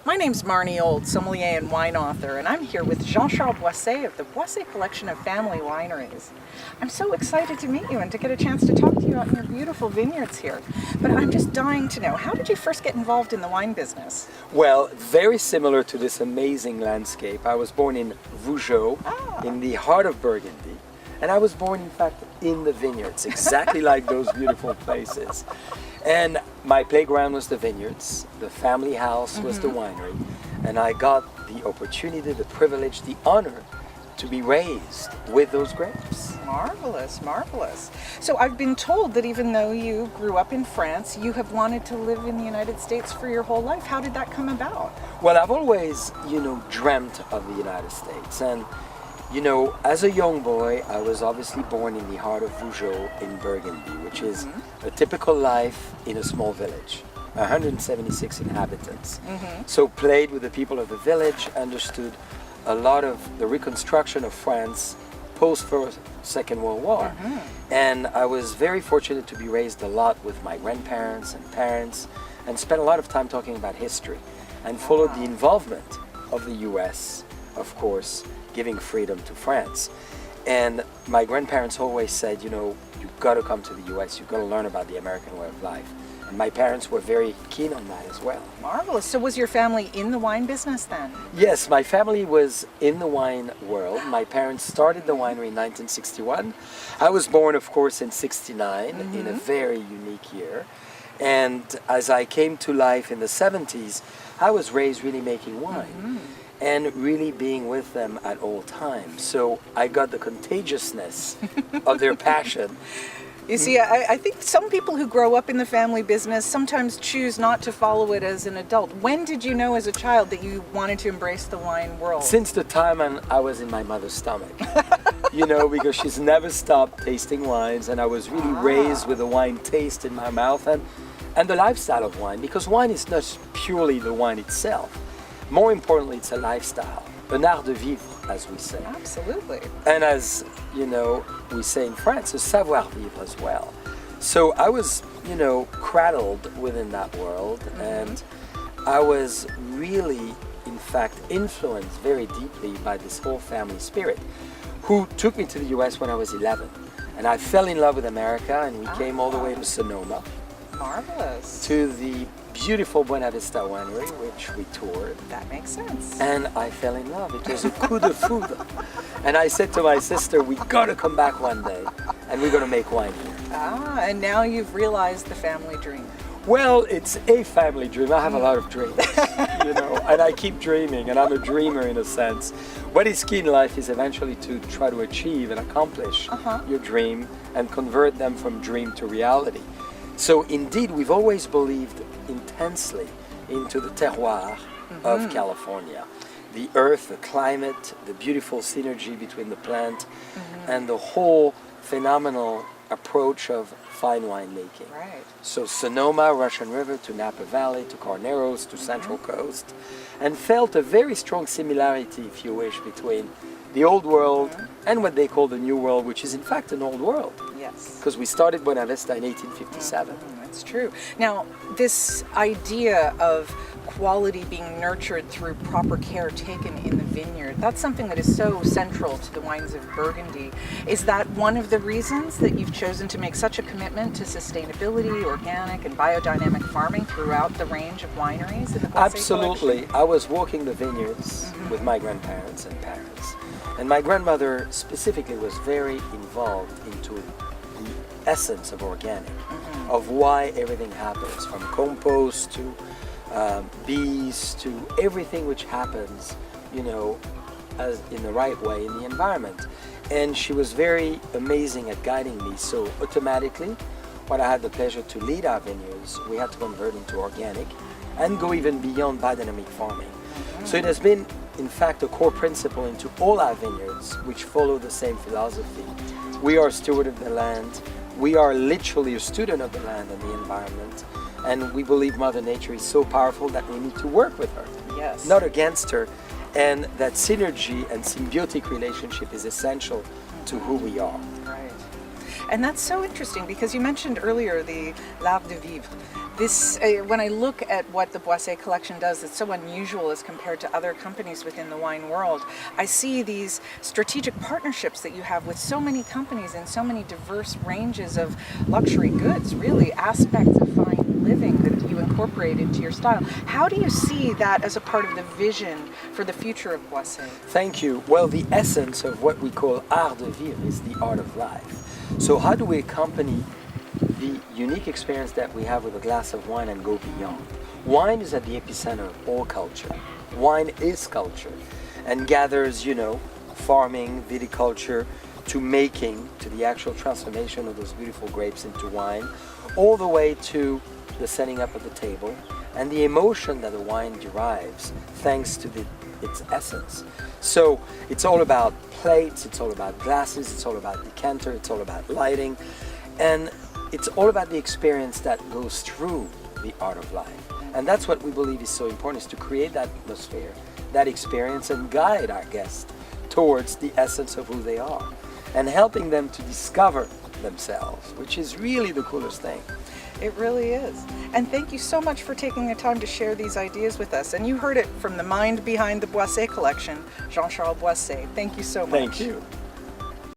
My name's Marnie Old, sommelier and wine author, and I'm here with Jean-Charles Boisset of the Boisset Collection of Family Wineries. I'm so excited to meet you and to get a chance to talk to you about your beautiful vineyards here. But I'm just dying to know, how did you first get involved in the wine business? Well, very similar to this amazing landscape. I was born in Vougeot, in the heart of Burgundy. And I was born, in fact, in the vineyards, exactly like those beautiful places. And my playground was the vineyards, the family house was the winery, and I got the opportunity, the privilege, the honor to be raised with those grapes. Marvelous, marvelous. So I've been told that even though you grew up in France, you have wanted to live in the United States for your whole life. How did that come about? Well, I've always, dreamt of the United States. And as a young boy, I was obviously born in the heart of Vougeot in Burgundy, which is a typical life in a small village, 176 inhabitants. So played with the people of the village, understood a lot of the reconstruction of France post Second World War. And I was very fortunate to be raised a lot with my grandparents and parents and spent a lot of time talking about history and followed the involvement of the US, of course, giving freedom to France. And my grandparents always said, you've got to come to the US, you've got to learn about the American way of life. And my parents were very keen on that as well. Marvelous. So was your family in the wine business then? Yes, my family was in the wine world. My parents started the winery in 1961. I was born, of course, in 69, in a very unique year. And as I came to life in the 70s, I was raised really making wine. And really being with them at all times. So I got the contagiousness of their passion. You see, I think some people who grow up in the family business sometimes choose not to follow it as an adult. When did you know as a child that you wanted to embrace the wine world? Since the time I was in my mother's stomach. Because she's never stopped tasting wines, and I was really raised with the wine taste in my mouth and the lifestyle of wine, because wine is not purely the wine itself. More importantly, it's a lifestyle, an art de vivre, as we say. Absolutely. And as, we say in France, a savoir vivre as well. So I was, cradled within that world, and I was really, in fact, influenced very deeply by this whole family spirit, who took me to the US when I was 11. And I fell in love with America, and we came all the way to Sonoma. Marvelous. To the beautiful Buena Vista winery, which we toured. That makes sense. And I fell in love. It was a coup de foudre. And I said to my sister, we got to come back one day, and we're going to make wine here. And now you've realized the family dream. Well, it's a family dream. I have a lot of dreams, and I keep dreaming, and I'm a dreamer in a sense. What is key in life is eventually to try to achieve and accomplish your dream and convert them from dream to reality. So indeed, we've always believed intensely into the terroir of California. The earth, the climate, the beautiful synergy between the plant and the whole phenomenal approach of fine winemaking. Right. So Sonoma, Russian River, to Napa Valley, to Carneros, to Central Coast, and felt a very strong similarity, if you wish, between the old world and what they call the new world, which is in fact an old world. Yes. Because we started Buena Vista in 1857. That's true. Now, this idea of quality being nurtured through proper care taken in the vineyard, that's something that is so central to the wines of Burgundy. Is that one of the reasons that you've chosen to make such a commitment to sustainability, organic, and biodynamic farming throughout the range of wineries in the Boisset Absolutely. collection? I was walking the vineyards with my grandparents and parents. And my grandmother specifically was very involved into the essence of organic, of why everything happens, from compost to bees to everything which happens, as in the right way in the environment. And she was very amazing at guiding me. So automatically, when I had the pleasure to lead our vineyards, we had to convert into organic and go even beyond biodynamic farming. So it has been, in fact, a core principle into all our vineyards, which follow the same philosophy. We are a steward of the land. We are literally a student of the land and the environment. And we believe Mother Nature is so powerful that we need to work with her, Yes. not against her. And that synergy and symbiotic relationship is essential to who we are. Right. And that's so interesting because you mentioned earlier the Lab de Vivre. This, when I look at what the Boisset collection does, it's so unusual as compared to other companies within the wine world. I see these strategic partnerships that you have with so many companies and so many diverse ranges of luxury goods, really aspects of fine living that you incorporate into your style. How do you see that as a part of the vision for the future of Boisset? Thank you. Well, the essence of what we call art de vivre is the art of life. So how do we accompany the unique experience that we have with a glass of wine and go beyond? Wine is at the epicenter of all culture. Wine is culture and gathers, farming, viticulture, to making, to the actual transformation of those beautiful grapes into wine, all the way to the setting up of the table and the emotion that the wine derives thanks to its essence. So it's all about plates, it's all about glasses, it's all about decanter, it's all about lighting, and it's all about the experience that goes through the art of life. And that's what we believe is so important, is to create that atmosphere, that experience, and guide our guests towards the essence of who they are and helping them to discover themselves, which is really the coolest thing. It really is. And thank you so much for taking the time to share these ideas with us. And you heard it from the mind behind the Boisset collection, Jean-Charles Boisset. Thank you so much. Thank you.